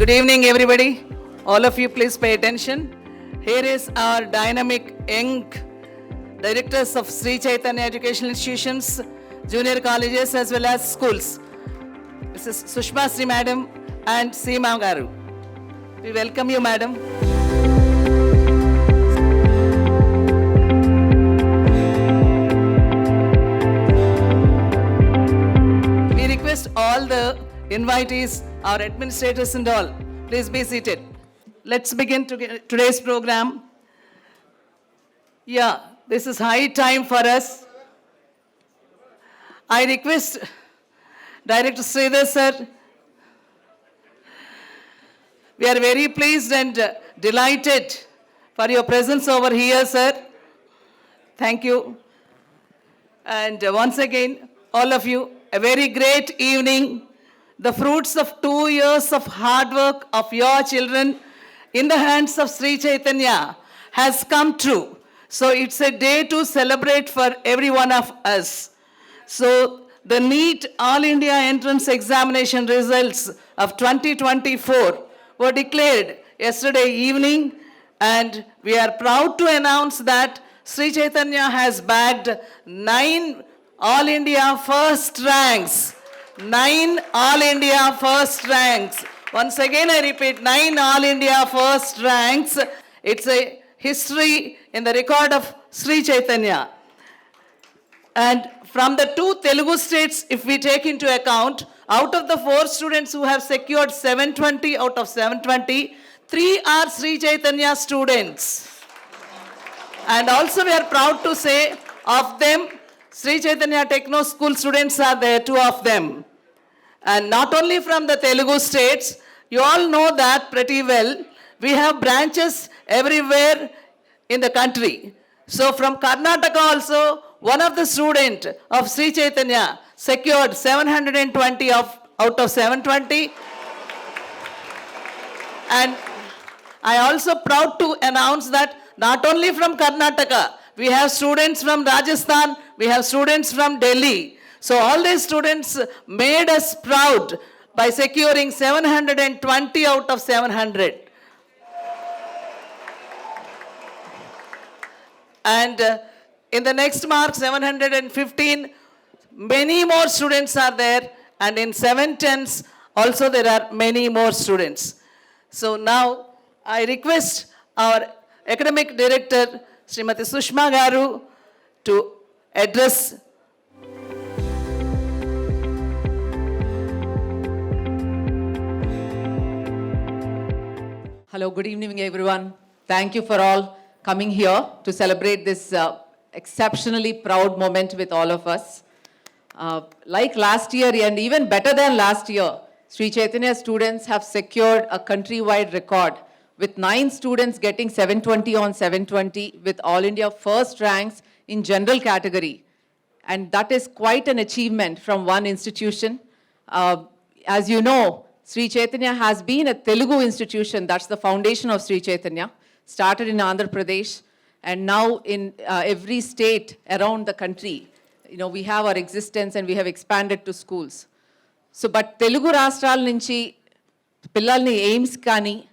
Good evening, everybody. All of you, please pay attention. Here is our dynamic young directors of Sri Chaitanya Educational Institutions, junior colleges as well as schools. Mrs. Sushma Sri Madam and Seema Garu. We welcome you, Madam. We request all the invitees, our administrators and all, please be seated. Let's begin today's program. Yeah, this is high time for us. I request Director Sridhar sir. We are very pleased and delighted for your presence over here, sir. Thank you. And once again, all of you, a very great evening. The fruits of 2 years of hard work of your children in the hands of Sri Chaitanya has come true. So it's a day to celebrate for every one of us. So the NEET All India Entrance Examination results of 2024 were declared yesterday evening, and we are proud to announce that Sri Chaitanya has bagged 9 All India first ranks. 9 All India first ranks. Once again I repeat, 9 All India first ranks. It's a history in the record of Sri Chaitanya. And from the 2 Telugu states, if we take into account, out of the 4 students who have secured 720 out of 720, 3 are Sri Chaitanya students. And also we are proud to say, of them, Sri Chaitanya Techno School students are there, 2 of them. And not only from the Telugu states, you all know that pretty well, we have branches everywhere in the country. So from Karnataka also, one of the student of Sri Chaitanya secured 720 out of 720. And I also proud to announce that not only from Karnataka, we have students from Rajasthan, we have students from Delhi. So all these students made us proud by securing 720 out of 700. And in the next mark, 715, many more students are there, and in 710s also there are many more students. So now I request our academic director, Srimati Sushma Garu, to address. Hello, good evening everyone. Thank you for all coming here to celebrate this exceptionally proud moment with all of us. Like last year and even better than last year, Sri Chaitanya students have secured a countrywide record with 9 students getting 720 on 720 with All India first ranks in general category. And that is quite an achievement from one institution. As you know, Sri Chaitanya has been a Telugu institution. That's the foundation of Sri Chaitanya. Started in Andhra Pradesh and now in every state around the country. You know, we have our existence and we have expanded to schools. So, but Telugu Rashtrala nunchi pillalni aims kani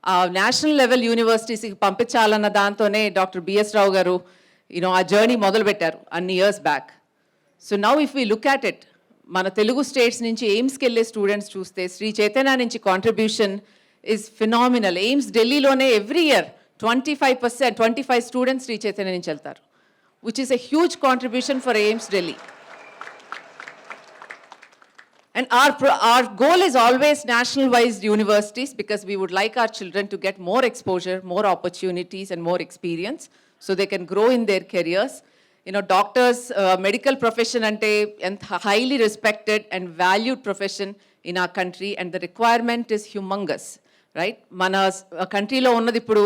national level universities ki pampichalana dantone Dr. B.S. Rao garu, you know, a journey modelu pettaru anni years back. So now if we look at it, మన Telugu states నుంచి ఎయిమ్స్కి వెళ్ళే students చూస్తే శ్రీ చైతన్య నుంచి contribution is phenomenal. AIIMS ఢిల్లీలోనే every year 25 students Shri Chaitanya నుంచి వెళ్తారు, which is a huge contribution for AIIMS Delhi. And our goal is always national-wise universities because we would like our children to get more exposure, more opportunities and more experience so they can grow in their careers. You know, doctors, medical profession ante and highly respected and valued profession in our country, and the requirement is humongous, right? Mana country lo unnadi ippudu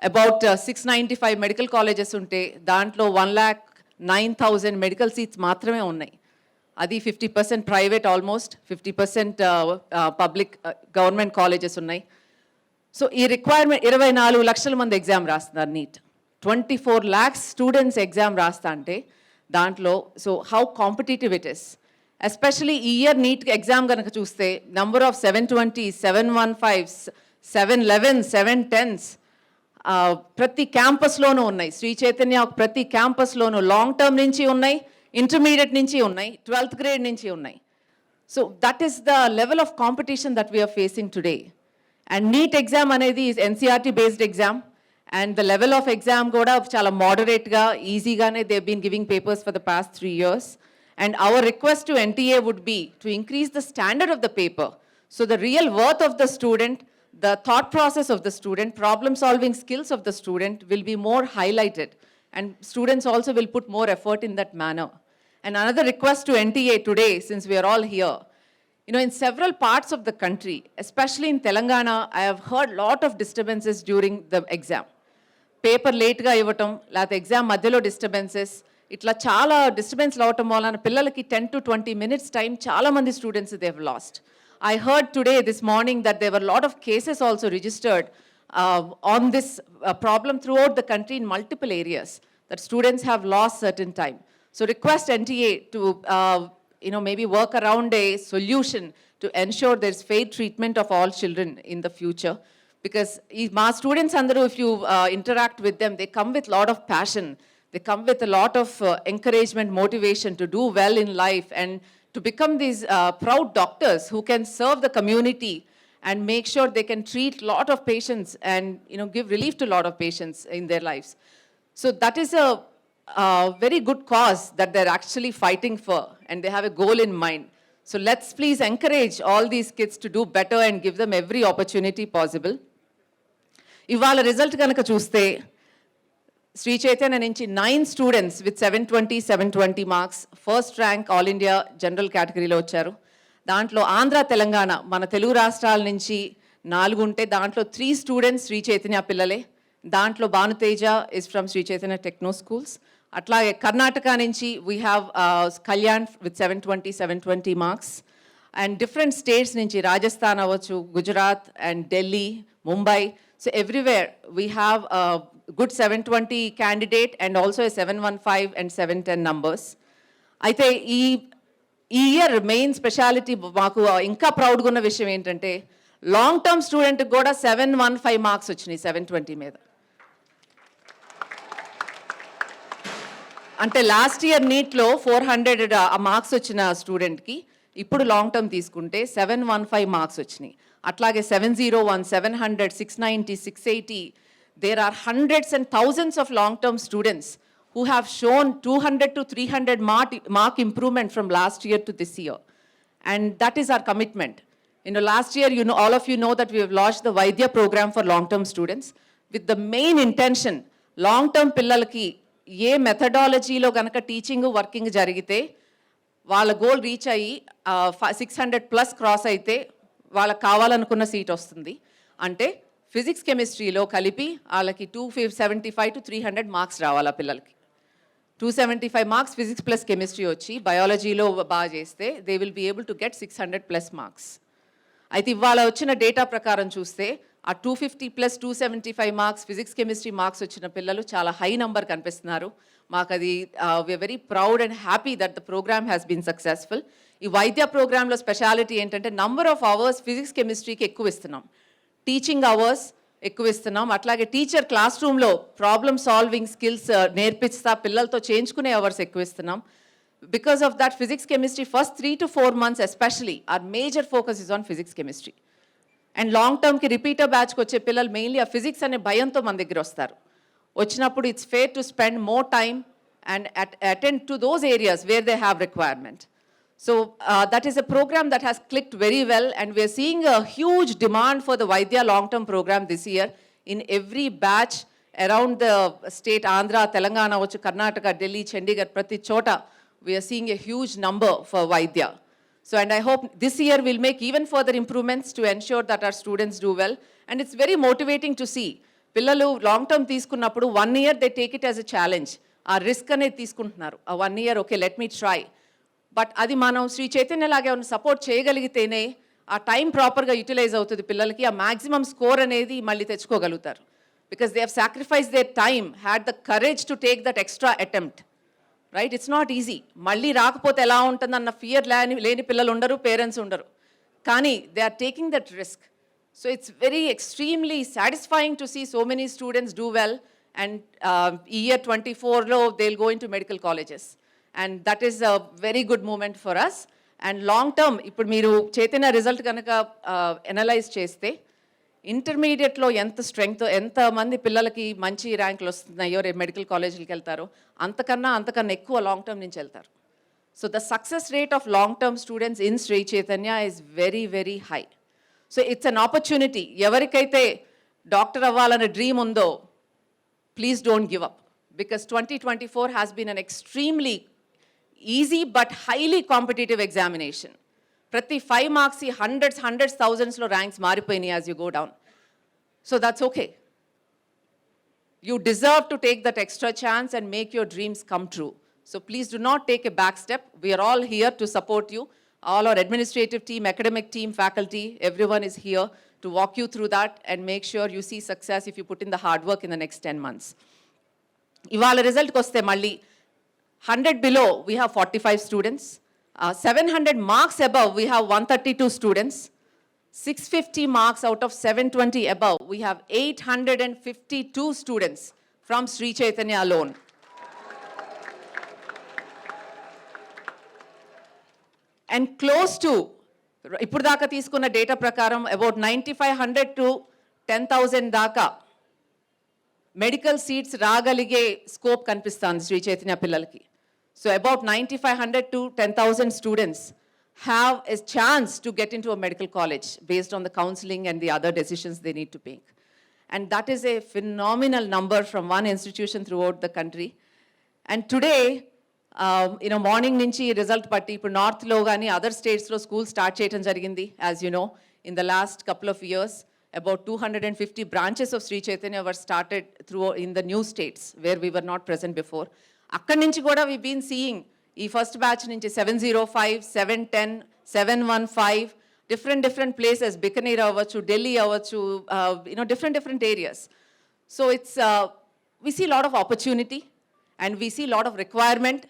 about 695 medical colleges unte dantlo 1,09,000 medical seats maatrame unnai. Adi 50% private, almost 50% public government colleges unnai. So ee requirement 24 lakshal mandi exam rastunaru NEET. 24 lakhs students exam rasta ante dantlo. So how competitive it is. Especially ఈ year NEET exam కనుక చూస్తే number of 720, 715, 711, 710s ప్రతి క్యాంపస్లోనూ ఉన్నాయి. శ్రీ చైతన్య ప్రతి క్యాంపస్లోనూ long term నుంచి ఉన్నాయి, intermediate నుంచి ఉన్నాయి, 12th grade నుంచి ఉన్నాయి. So that is the level of competition that we're facing today. And NEET exam అనేది NCERT based exam, and the level of exam కూడా చాలా మోడరేట్గా ఈజీగానే they been giving papers for the past 3 years. And our request to NTA would be to increase the standard of the paper. So the real worth of the student, the thought process of the student, problem solving skills of the student will be more highlighted. And students also will put more effort in that manner. And another request to NTA today, since we are all here, in several parts of the country, especially in Telangana, I have heard lot of disturbances during the exam. Paper late ga ivatam, lata exam madhyalo disturbances. ఇట్లా చాలా disturbance అవటం వలన పిల్లలకి 10 to 20 minutes time చాలా మంది students they have lost. I heard today this morning that there were lot of cases also registered on this problem throughout the country in multiple areas that students have lost certain time. So request NTA to maybe work around a solution to ensure there's fair treatment of all children in the future. Because my students, if you interact with them, they come with a lot of passion. They come with a lot of encouragement, motivation to do well in life and to become these proud doctors who can serve the community and make sure they can treat a lot of patients and give relief to a lot of patients in their lives. So that is a very good cause that they're actually fighting for, and they have a goal in mind. So let's please encourage all these kids to do better and give them every opportunity possible. Ivala result ganaka chuste Sri Chaitanya నుంచి 9 students with 720 marks, first rank all India general categoryలో వచ్చారు. దాంట్లో ఆంధ్ర తెలంగాణ మన తెలుగు రాష్ట్రాల నుంచి 4 ఉంటే దాంట్లో 3 students Shri Chaitanya పిల్లలే. దాంట్లో Bhanuteja is from Sri Chaitanya techno schools. అట్లాగే కర్ణాటక నుంచి we have Kalyan with 720 marks. And different states నుంచి రాజస్థాన్ అవ్వచ్చు, Gujarat and Delhi, Mumbai. So everywhere we have good 720 candidate and also a 715 and 710 numbers. అయితే ఈ ఇయర్ మెయిన్ స్పెషాలిటీ మాకు ఇంకా ప్రౌడ్గా ఉన్న విషయం ఏంటంటే లాంగ్ టర్మ్ స్టూడెంట్కి కూడా 715 మార్క్స్ వచ్చినాయి 720 మీద. అంటే లాస్ట్ ఇయర్ నీట్లో 400 మార్క్స్ వచ్చిన స్టూడెంట్కి ఇప్పుడు లాంగ్ టర్మ్ తీసుకుంటే 715 మార్క్స్ వచ్చినాయి. అట్లాగే 701, 700, 690, 680. There are hundreds and thousands of long-term students who have shown 200 to 300 mark improvement from last year to this year. And that is our commitment. Last year, all of you know that we have launched the Vaidya program for long-term students with the main intention, long-term pillalaki, ye methodology lo ganaka teaching, working jarigite, వాళ్ళ goal reach అయ్యి 600+ cross అయితే వాళ్ళకి కావాలనుకున్న seat వస్తుంది. అంటే physics కెమిస్ట్రీలో కలిపి వాళ్ళకి 275 to 300 మార్క్స్ రావాలి. పిల్లలకి 275 మార్క్స్ ఫిజిక్స్ ప్లస్ కెమిస్ట్రీ వచ్చి బయాలజీలో బాగా చేస్తే they will be able to get 600+ marks. అయితే ఇవాళ వచ్చిన డేటా ప్రకారం చూస్తే ఆ 250 + 275 మార్క్స్ ఫిజిక్స్ కెమిస్ట్రీ మార్క్స్ వచ్చిన పిల్లలు చాలా హై నంబర్ కనిపిస్తున్నారు. మాకు అది we are very proud and happy that the programme has been successful. ఈ వైద్య ప్రోగ్రాంలో స్పెషాలిటీ ఏంటంటే నంబర్ ఆఫ్ అవర్స్ ఫిజిక్స్ కెమిస్ట్రీకి ఎక్కువ ఇస్తున్నాం, టీచింగ్ అవర్స్ ఎక్కువ ఇస్తున్నాం. అట్లాగే టీచర్ క్లాస్ రూమ్లో ప్రాబ్లమ్ సాల్వింగ్ స్కిల్స్ నేర్పిస్తా పిల్లలతో చేయించుకునే అవర్స్ ఎక్కువ ఇస్తున్నాం. Because of that, physics chemistry first 3 to 4 months especially our major focus is on physics chemistry. And long term ki repeater batch ko వచ్చే పిల్లలు mainly ఆ physics అనే భయంతో మన దగ్గర వస్తారు. వచ్చినప్పుడు it's fair to spend more time and attend to those areas where they have requirement. So that is a program that has clicked very well, and we are seeing a huge demand for the Vaidya long term program this year in every batch around the state. Andhra, Telangana, Karnataka, Delhi, Chandigarh, prati chota we are seeing a huge number for Vaidya. So, and I hope this year we'll make even further improvements to ensure that our students do well. And it's very motivating to see. Pillalu long term తీసుకున్నప్పుడు 1 year they take it as a challenge. ఆ risk అనేది తీసుకుంటున్నారు. ఆ 1 year okay let me try. But అది మనం శ్రీ చైతన్య లాగే support చేయగలిగితేనే ఆ time ప్రాపర్గా యూటిలైజ్ అవుతుంది పిల్లలకి. ఆ మ్యాక్సిమం స్కోర్ అనేది మళ్ళీ తెచ్చుకోగలుగుతారు. Because they have sacrifice their time, had the courage to take that extra attempt. Right? It's not easy. మళ్ళీ రాకపోతే ఎలా ఉంటుందన్న ఫియర్ లేని పిల్లలు ఉండరు, పేరెంట్స్ ఉండరు. కానీ they are taking that risk. So it's very extremely satisfying to see so many students do well and ఈ ఇయర్ 24లో they will go into medical colleges. And that is a very good moment for us. And long term ఇప్పుడు మీరు Chaitanya result కనుక analyse చేస్తే ఇంటర్మీడియట్లో ఎంత strength, ఎంతమంది పిల్లలకి మంచి ర్యాంకులు వస్తున్నాయో రేపు మెడికల్ కాలేజీలకు వెళ్తారో అంతకన్నా ఎక్కువ లాంగ్ టర్మ్ నుంచి వెళ్తారు. So the success rate of long term students in Sri Chaitanya is very very high. So it's an opportunity. ఎవరికైతే డాక్టర్ అవ్వాలనే డ్రీమ్ ఉందో please don't give up, because 2024 has been an extremely easy but highly competitive examination. ప్రతి 5 marks hundreds థౌజండ్స్లో ranks మారిపోయినాయి as you go down. So that's okay. You deserve to take that extra chance and make your dreams come true. So please do not take a back step. We are all here to support you. All our administrative team, academic team, faculty, everyone is here to walk you through that and make sure you see success if you put in the hard work in the next 10 months. Ivala result koste malli 100 below we have 45 students. 700 marks above we have 132 students. 650 marks out of 720 above, we have 852 students from Sri Chaitanya alone. And close to, ఇప్పుడు దాకా తీసుకున్న data ప్రకారం about 9,500 to 10,000 దాకా medical seats రాగలిగే scope కనిపిస్తుంది శ్రీ చైతన్య పిల్లలకి. So about 9,500 to 10,000 students have a chance to get into a medical college based on the counseling and the other decisions they need to make. And that is a phenomenal number from one institution throughout the country. And today, morning nunchi result patti, ipudu north lo gaani other states lo school start cheyadam jarigindi. As you know, in the last couple of years, about 250 branches of Sri Chaitanya were started in the new states where we were not present before. Akkadi nunchi kuda we've been seeing ఈ first batch నుంచి 705, 710, 715 different places, Bikaner అవ్వచ్చు, ఢిల్లీ అవ్వచ్చు, different areas. So it's we see a lot of opportunity and we see a lot of requirement.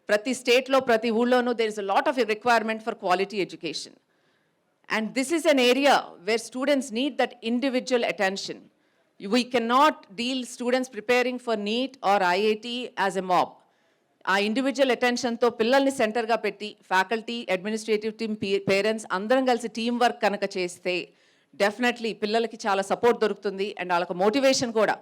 ప్రతి స్టేట్లో ప్రతి ఊళ్ళోనూ there is a lot of requirement for quality education. And this is an area where students need that individual attention. We cannot deal students preparing for NEET or IIT as a mob. ఆ individual అటెన్షన్తో పిల్లల్ని సెంటర్గా పెట్టి faculty, administrative team, parents అందరం కలిసి team work కనుక చేస్తే definitely పిల్లలకి చాలా support దొరుకుతుంది అండ్ వాళ్ళకి మోటివేషన్ కూడా.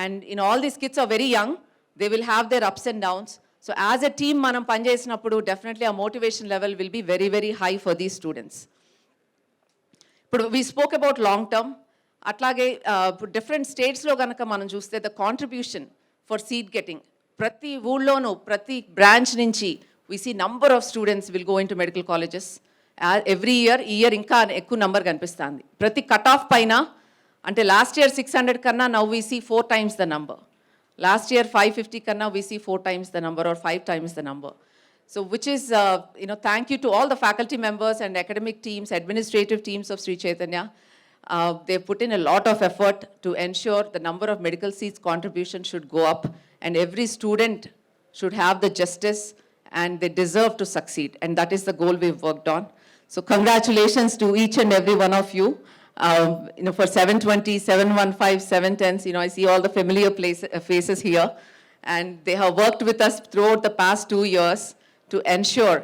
And all these kids are very young, they will have their ups and downs. So as a team మనం పనిచేసినప్పుడు డెఫినెట్లీ ఆ motivation level will be very very high for these students. ఇప్పుడు we spoke about long term. అట్లాగే different స్టేట్స్లో కనుక మనం చూస్తే the contribution for seat getting, ప్రతి ఊళ్ళోనూ ప్రతి బ్రాంచ్ నుంచి we see number of students will go into medical colleges every year. ఈ ఇయర్ ఇంకా ఎక్కువ నెంబర్ కనిపిస్తుంది. ప్రతి కట్ ఆఫ్ పైన అంటే లాస్ట్ ఇయర్ 600 కన్నా now we see 4 times the number. Last year 550 కన్నా we see 4 times the number or 5 times the number. So which is thank you to all the faculty members and academic teams, administrative teams of Sri Chaitanya. They put in a lot of effort to ensure the number of medical seats contribution should go up and every student should have the justice and they deserve to succeed. And that is the goal we've worked on. So congratulations to each and every one of you. For 720, 715, 710s, I see all the familiar faces here. And they have worked with us throughout the past 2 years to ensure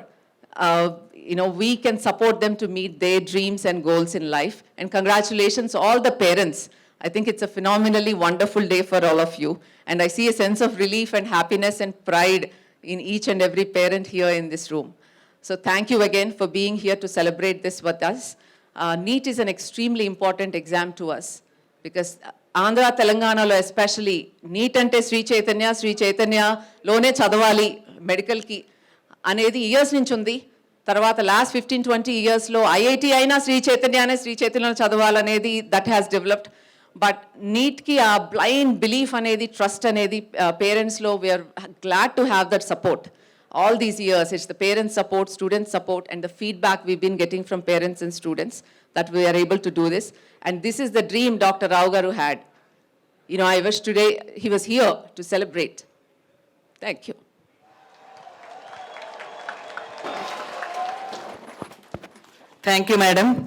we can support them to meet their dreams and goals in life. And congratulations to all the parents. I think it's a phenomenally wonderful day for all of you. And I see a sense of relief and happiness and pride in each and every parent here in this room. So thank you again for being here to celebrate this with us. NEET is an extremely important exam to us because Andhra, Telangana lo especially NEET ante Sri Chaitanya lone chadavali medical ki anedi years nunchi undi. తర్వాత last 15-20 ఇయర్స్లో IIT అయినా శ్రీ చైతన్యలో చదవాలనేది that has developed. But నీట్కి ఆ blind belief అనేది, trust అనేది పేరెంట్స్లో we're glad to have that support all these years. It's the parent support, student support, and the feedback we've been getting from parents and students that we are able to do this. And this is the dream Dr. Rao Garu had. I wish today he was here to celebrate. Thank you. Thank you, madam.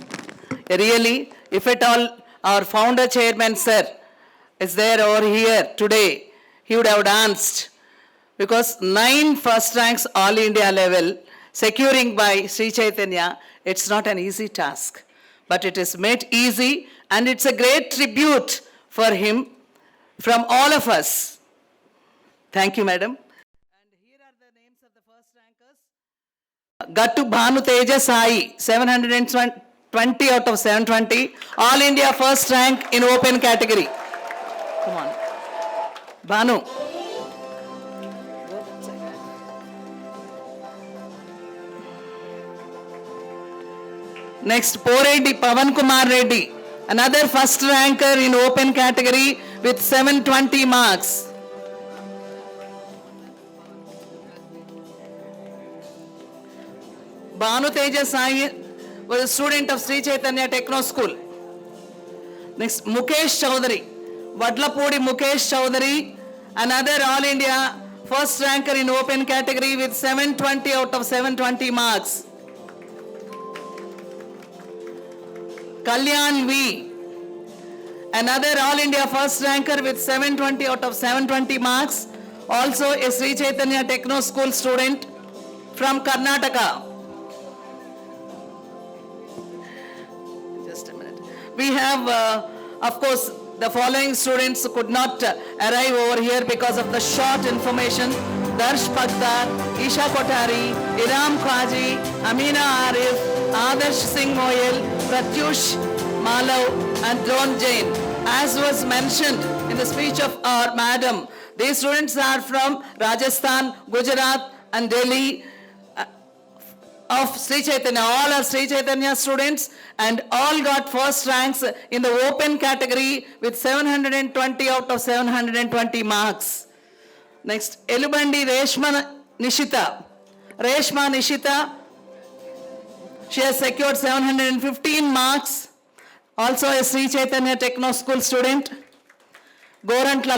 Really, if at all our founder chairman, sir, is there over here today, he would have danced. Because 9 first ranks all India level, securing by Sri Chaitanya, it's not an easy task. But it is made easy and it's a great tribute for him from all of us. Thank you, madam. And here are the names of the first rankers. Gattu Bhanu Teja Sai, 720 out of 720. All India first rank in open category. Come on. Bhanu. Next, Poreddy Pavan Kumar Reddy, another first ranker in open category with 720 marks. Bhanu Teja Sai was a student of Sri Chaitanya Techno School. Next, Mukesh Chaudhary, Vadlapudi Mukesh Chaudhary, another All India first ranker in open category with 720 out of 720 marks. Kalyan V, another All India first ranker with 720 out of 720 marks, also a Sri Chaitanya Techno School student from Karnataka. Just a minute. We have, of course, the following students could not arrive over here because of the short information. Darsh Pagdar, Isha Kotari, Iram Khaji, Amina Arif, Adarsh Singh Moyal, Pratyush Malav and Drone Jain. As was mentioned in the speech of our madam, these students are from Rajasthan, Gujarat and Delhi of Sri Chaitanya. All are Sri Chaitanya students and all got first ranks in the open category with 720 out of 720 marks. Next, Elubandi Reshma Nishita. Reshma Nishita, she has secured 715 marks. Also a Sri Chaitanya Techno School student. Gorantla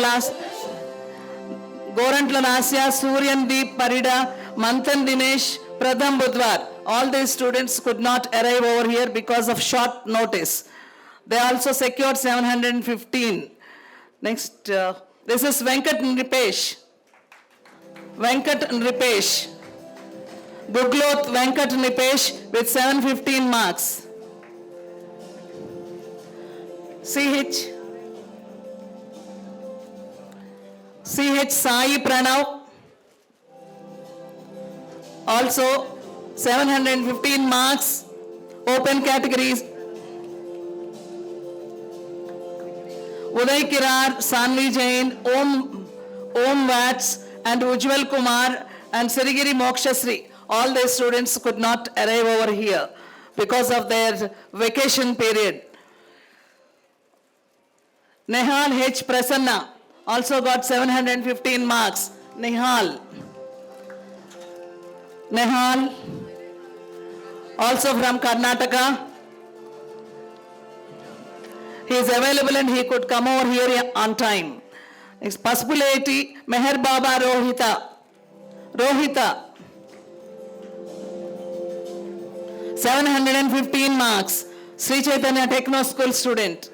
Lasya, Suryan Deep Parida, Manthan Dinesh, Pradham Budwar. All these students could not arrive over here because of short notice. They also secured 715. Next, this is Venkat Nripesh. Venkat Nripesh. Gugloth Venkat Nripesh with 715 marks. CH Sai Pranav, also 715 marks, open categories. Uday Kirar, Sanvi Jain, Om Vats and Ujjwal Kumar and Sirigiri Mokshasri. All the students could not arrive over here because of their vacation period. Nehal H. Prasanna also got 715 marks. Nehal, also from Karnataka. He is available and he could come over here on time. Next, Pasupuleti Meher Baba Rohita, 715 marks, Sri Chaitanya Techno School student.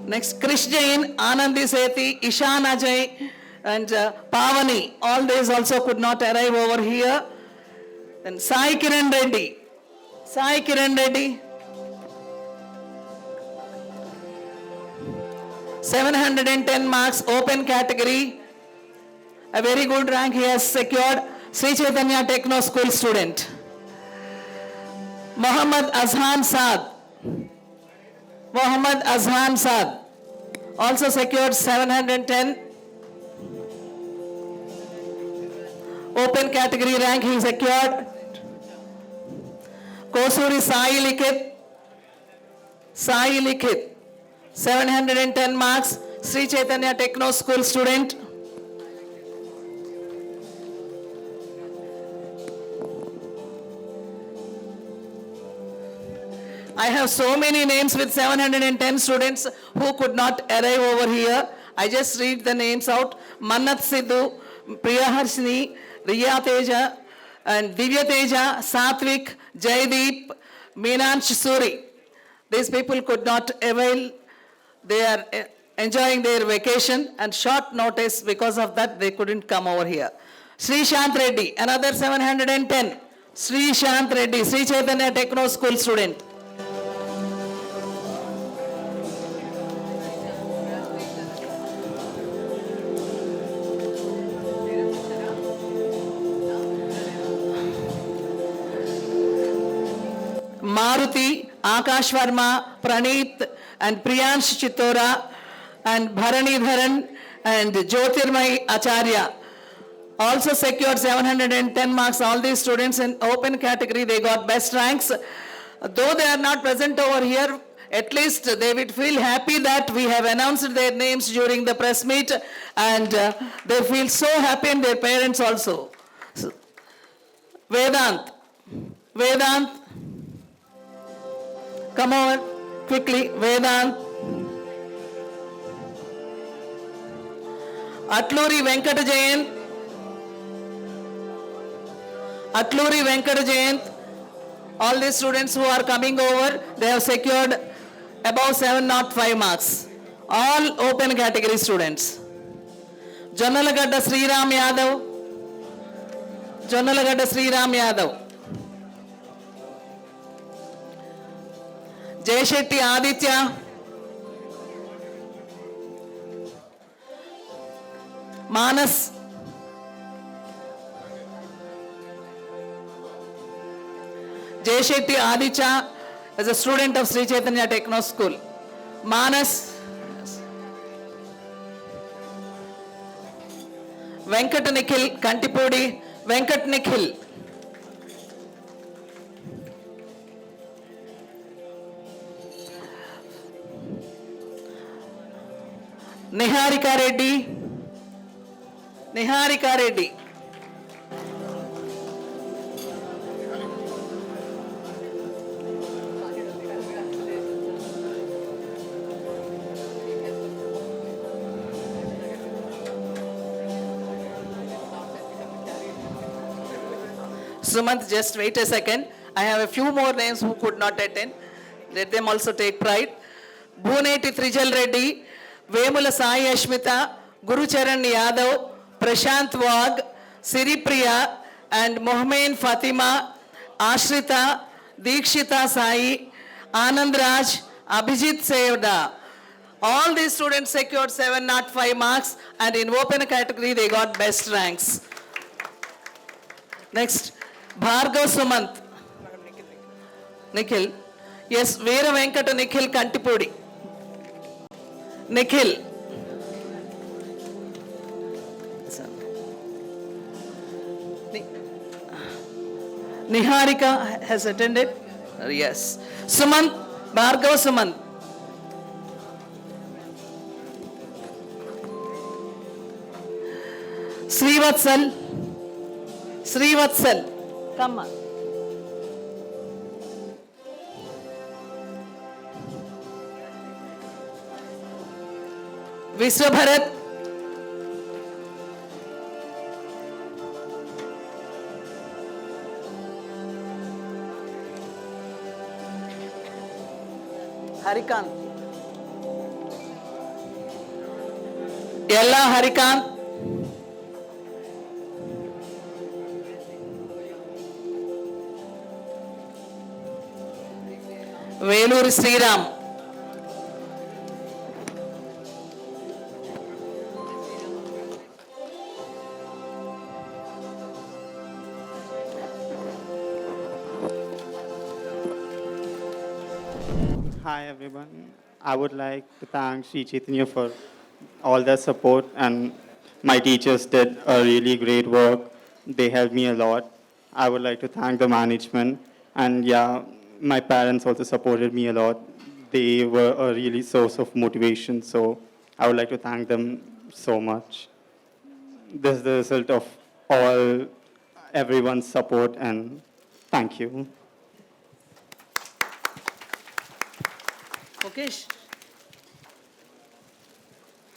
Next, Krish Jain, Anandi Sethi, Ishan Ajay and Pavani. All these also could not arrive over here. Then Sai Kiran Reddy, 710 marks, open category. A very good rank he has secured. Sri Chaitanya Techno School student. Mohammad Azhan Saad also secured 710. Open category rank he secured. Kosuri Sai Likit, 710 marks, Sri Chaitanya Techno School student. I have so many names with 710 students who could not arrive over here. I just read the names out. Mannat Sidhu, Priya Harshini, Riya Teja, and Divya Teja, Satvik, Jaideep, Meenansh Suri. These people could not avail, they are enjoying their vacation and short notice, because of that they couldn't come over here. Sri Shant Reddy, another 710. Sri Shant Reddy, Sri Chaitanya Techno School student. Maruti, Akash Verma, Praneeth, and Priyansh Chittora, and Bharani Dharan, and Jyotirmay Acharya. Also secured 710 marks. All these students in open category, they got best ranks. Though they are not present over here, at least they would feel happy that we have announced their names during the press meet, and they feel so happy, and their parents also. Vedant. Vedant. Come over quickly, Vedant. Atluri Venkata Jayant. Atluri Venkata Jayant. All these students who are coming over, they have secured above 705 marks. All open category students. Jonnalagadda Sriram Yadav. Jonnalagadda Sriram Yadav. Jayashetty Aditya. Manas. Jayashetty Aditya is a student of Sri Chaitanya Techno School. Manas. Venkat Nikhil, Kantipudi. Venkat Nikhil. Niharika Reddy. Niharika Reddy. Sumant, just wait a second. I have a few more names who could not attend. Let them also take pride. Bhuneti Trijal Reddy, Vemula Sai Ashmita, Gurucharan Yadav, Prashant Wag, Siripriya, and Mohmain Fatima, Ashrita, Dikshita Sai, Anand Raj, Abhijit Sevda. All these students secured 705 marks, and in open category they got best ranks. Next, Bhargav Sumant. Nikhil. Yes, Veera Venkata Nikhil Kantipudi. Nikhil. Niharika has attended. Yes. Sumant, Bhargav Sumant. Srivatsal. Srivatsal. Come on. Vishwabharat. Harikant. Yella Harikant. Velur Sriram. Hi everyone. I would like to thank Sri Chaitanya for all their support, and my teachers did a really great work. They helped me a lot. I would like to thank the management, and yeah, my parents also supported me a lot. They were a really source of motivation, so I would like to thank them so much. This is the result of all everyone's support, and thank you. Okay.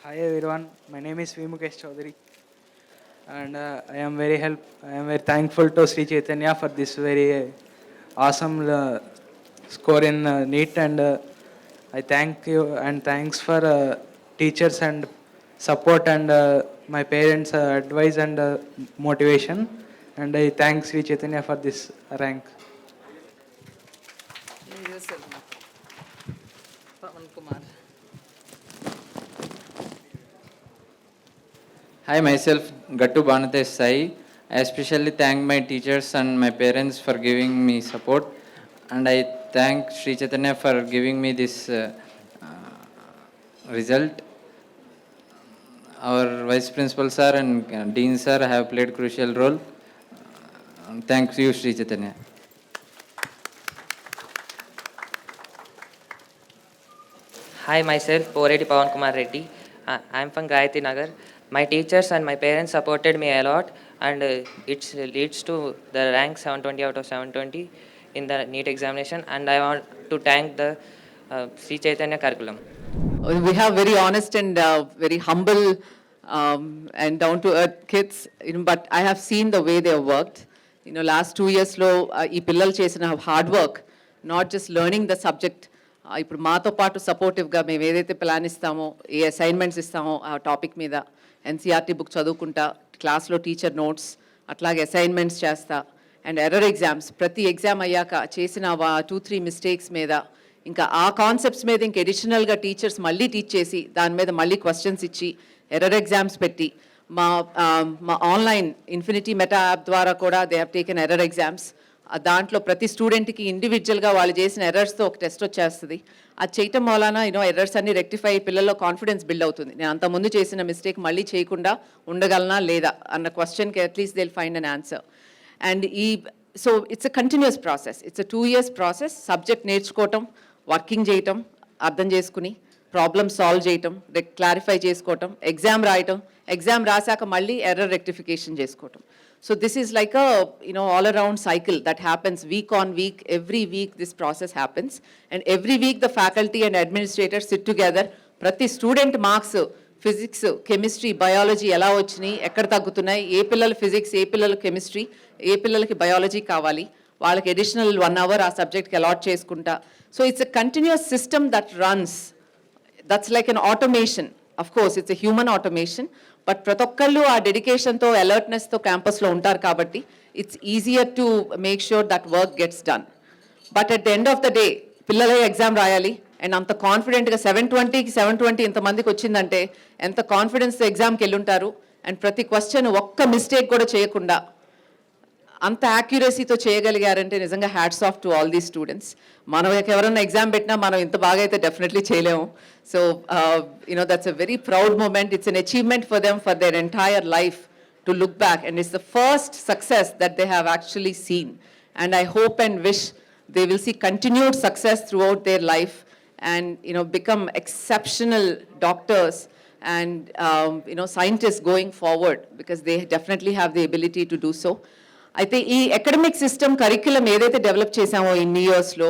Hi everyone, my name is V. Mukesh Chaudhary. and I am very thankful to Sri Chaitanya for this very awesome score in NEET, and I thank you and thanks for teachers and support, and my parents' advice and motivation, and I thank Sri Chaitanya for this rank. Pawan Kumar. Hi, myself Gattu Banatesh Sai. I especially thank my teachers and my parents for giving me support, and I thank Sri Chaitanya for giving me this result. Our vice principal sir and dean sir have played crucial role. Thank you, Sri Chaitanya. Hi, myself Poreti Pawan Kumar Reddy. I'm from Gayatri Nagar. My teachers and my parents supported me a lot, and it leads to the rank 720 out of 720 in the NEET examination. And I want to thank the Sri Chaitanya curriculum. We have very honest and very humble and down to earth kids, but I have seen the way they have worked. Last 2 years లో ఈ పిల్లలు చేసిన hard work, not just learning the subject, ఇప్పుడు మాతో పాటు సపోర్టివ్గా మేము ఏదైతే ప్లాన్ ఇస్తామో, ఏ అసైన్మెంట్స్ ఇస్తామో ఆ టాపిక్ మీద ఎన్సీఆర్టీ బుక్ చదువుకుంటా, క్లాస్లో టీచర్ నోట్స్, అట్లాగే అసైన్మెంట్స్ చేస్తా, అండ్ ఎర్రర్ ఎగ్జామ్స్, ప్రతి ఎగ్జామ్ అయ్యాక చేసిన 2-3 మిస్టేక్స్ మీద, ఇంకా ఆ కాన్సెప్ట్స్ మీద ఇంకా ఎడిషనల్గా టీచర్స్ మళ్ళీ టీచ్ చేసి దాని మీద మళ్ళీ క్వశ్చన్స్ ఇచ్చి ఎర్రర్ ఎగ్జామ్స్ పెట్టి, మా ఆన్లైన్ ఇన్ఫినిటీ మెటా యాప్ ద్వారా కూడా they have taken error exams. దాంట్లో ప్రతి స్టూడెంట్కి ఇండివిజువల్గా వాళ్ళు చేసిన ఎర్రర్స్తో ఒక టెస్ట్ వచ్చేస్తుంది. అది చేయటం వలన ఎర్రర్స్ అన్ని రెక్టిఫై పిల్లల్లో కాన్ఫిడెన్స్ బిల్డ్ అవుతుంది. నేను అంతకుముందు చేసిన మిస్టేక్ మళ్ళీ చేయకుండా ఉండగలనా లేదా అన్న క్వశ్చన్కి at least they will find an answer. And so it's a continuous process, it's a 2 years process. Subject నేర్చుకోవటం, వర్కింగ్ చేయటం, అర్థం చేసుకుని ప్రాబ్లమ్ సాల్వ్ చేయటం, క్లారిఫై చేసుకోవటం, ఎగ్జామ్ రాయటం, ఎగ్జామ్ రాశాక మళ్ళీ ఎర్రర్ రెక్టిఫికేషన్ చేసుకోవటం. So this is like a all around cycle that happens week on week. Every week this process happens, and every week the faculty and administrators sit together. Prati student marks physics, chemistry, biology ఎలా వచ్చినాయి, ఎక్కడ తగ్గుతున్నాయి, ఏ పిల్లలు physics, ఏ పిల్లలు chemistry, ఏ పిల్లలకి biology కావాలి, వాళ్ళకి additional 1 hour ఆ సబ్జెక్ట్కి అలాట్ చేసుకుంటా. So it's a continuous system that runs. That's like an automation. Of course, it's a human automation, but ప్రతి ఒక్కళ్ళు ఆ డెడికేషన్తో, అలర్ట్నెస్తో క్యాంపస్లో ఉంటారు కాబట్టి it's easier to make sure that work gets done. But at the end of the day పిల్లలే exam రాయాలి, and అంత కాన్ఫిడెంట్గా 720కి 720 ఇంతమందికి వచ్చిందంటే ఎంత కాన్ఫిడెన్స్తో ఎగ్జామ్కి వెళ్ళుంటారు. అండ్ ప్రతి క్వశ్చన్ ఒక్క మిస్టేక్ కూడా చేయకుండా అంత యాక్యురసీతో చేయగలిగారంటే నిజంగా hats off to all these students. మనం ఎవరైనా ఎగ్జామ్ పెట్టినా మనం ఇంత బాగా అయితే డెఫినెట్లీ చేయలేము. So that's a very proud moment. It's an achievement for them for their entire life to look back, and it's the first success that they have actually seen. And I hope and wish they will see continued success throughout their life, and become exceptional doctors and scientists going forward, because they definitely have the ability to do so. అయితే ఈ academic system curriculum ఏదైతే develop చేసామో ఇన్ని ఇయర్స్లో,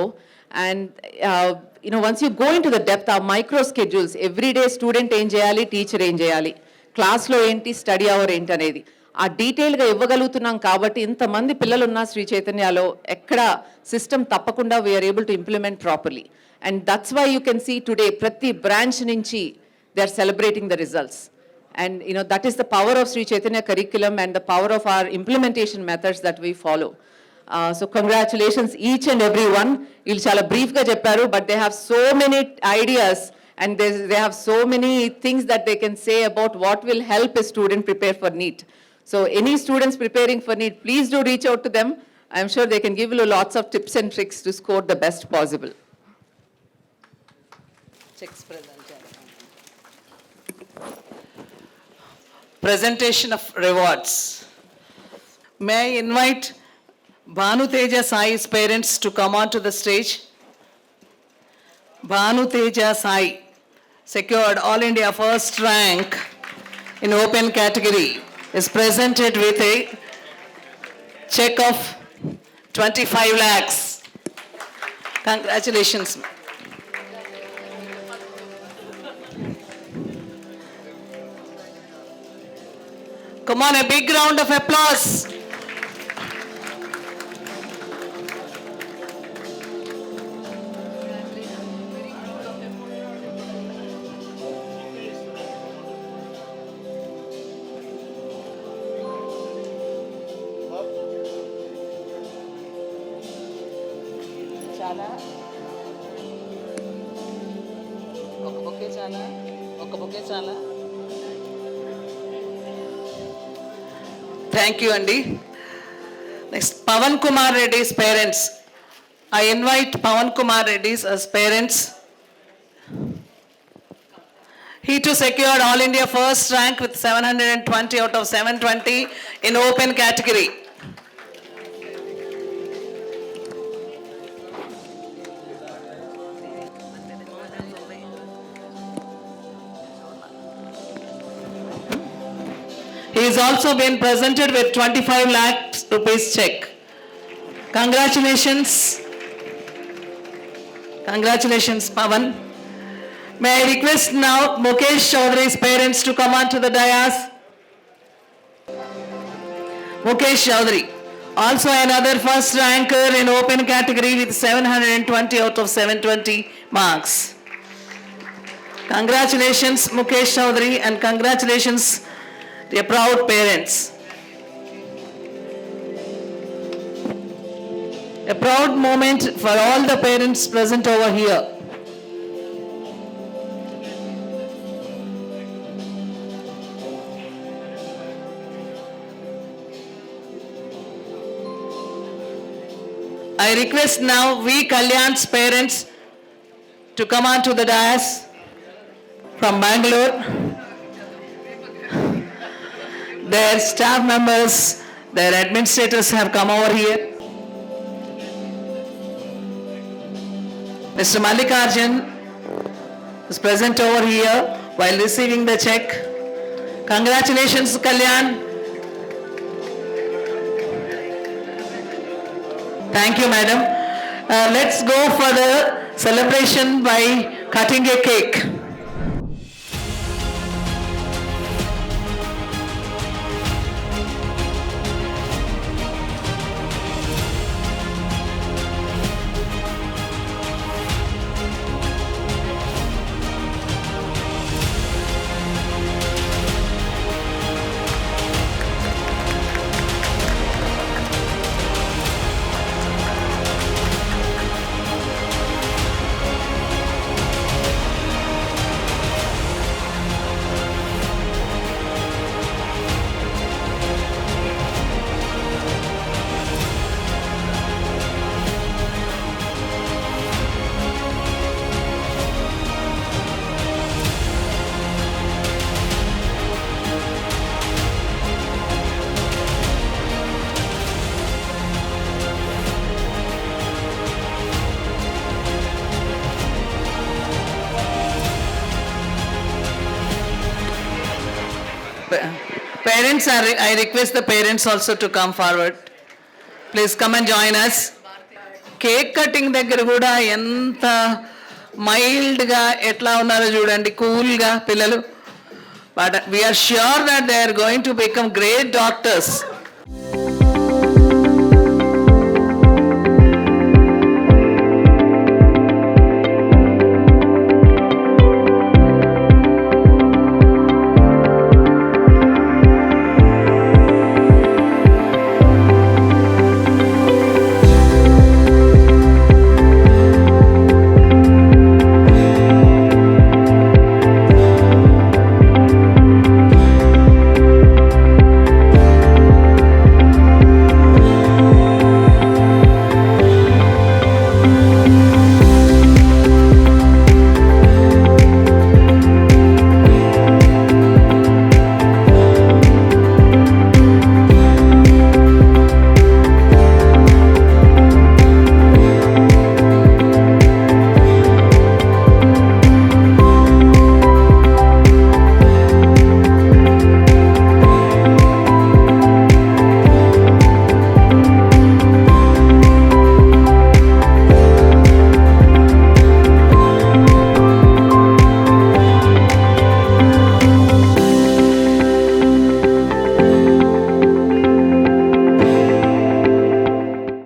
and once you go in to the depth, ఆ micro schedules, everyday student ఏం చేయాలి, teacher ఏం చేయాలి, క్లాస్లో ఏంటి, స్టడీ అవర్ ఏంటి అనేది ఆ డీటెయిల్గా ఇవ్వగలుగుతున్నాం కాబట్టి ఇంతమంది పిల్లలు ఉన్న శ్రీ చైతన్యలో ఎక్కడ సిస్టమ్ తప్పకుండా we are able to implement properly. And that's why you can see today ప్రతి బ్రాంచ్ నుంచి they are celebrating the results. And that is the power of Sri Chaitanya curriculum and the power of our implementation methods that we follow. So congratulations each and every one. Illu chala brief ga chepparu, but they have so many ideas, and they have so many things that they can say about what will help a student prepare for NEET. So any students preparing for NEET, please do reach out to them. I'm sure they can give you lots of tips and tricks to score the best possible. Checks present. Presentation of rewards. May I invite Bhanu Teja Sai's parents to come on to the stage. Bhanu Teja Sai secured All India first rank in open category, is presented with a check of 25 lakhs. Congratulations. Come on, a big round of applause. చాలా ఒక bouquet చాలా thank you అండి. Next Pavan Kumar Reddy's parents. I invite Pavan Kumar Reddy's as parents. He too secured All India first rank with 720 out of 720 in open category. He is also been presented with 25 lakhs rupees check. Congratulations. Congratulations, Pavan. May I request now Mukesh Chaudhary's parents to come on to the dais. Mukesh Chaudhary, also another first ranker in open category with 720 out of 720 marks. Congratulations, Mukesh Chaudhary, and congratulations, dear proud parents. A proud moment for all the parents present over here. I request now V. Kalyan's parents to come on to the dais from Bangalore. Their staff members, their administrators have come over here. Mr. Mallikarjun is present over here while receiving the check. Congratulations, Kalyan. Thank you, madam. Let's go for the celebration by cutting a cake. Parents, I request the parents also to come forward. Please come and join us. Cake cutting దగ్గర కూడా ఎంత మైల్డ్గా ఎట్లా ఉన్నారో చూడండి, కూల్గా పిల్లలు. But we are sure that they are going to become great doctors.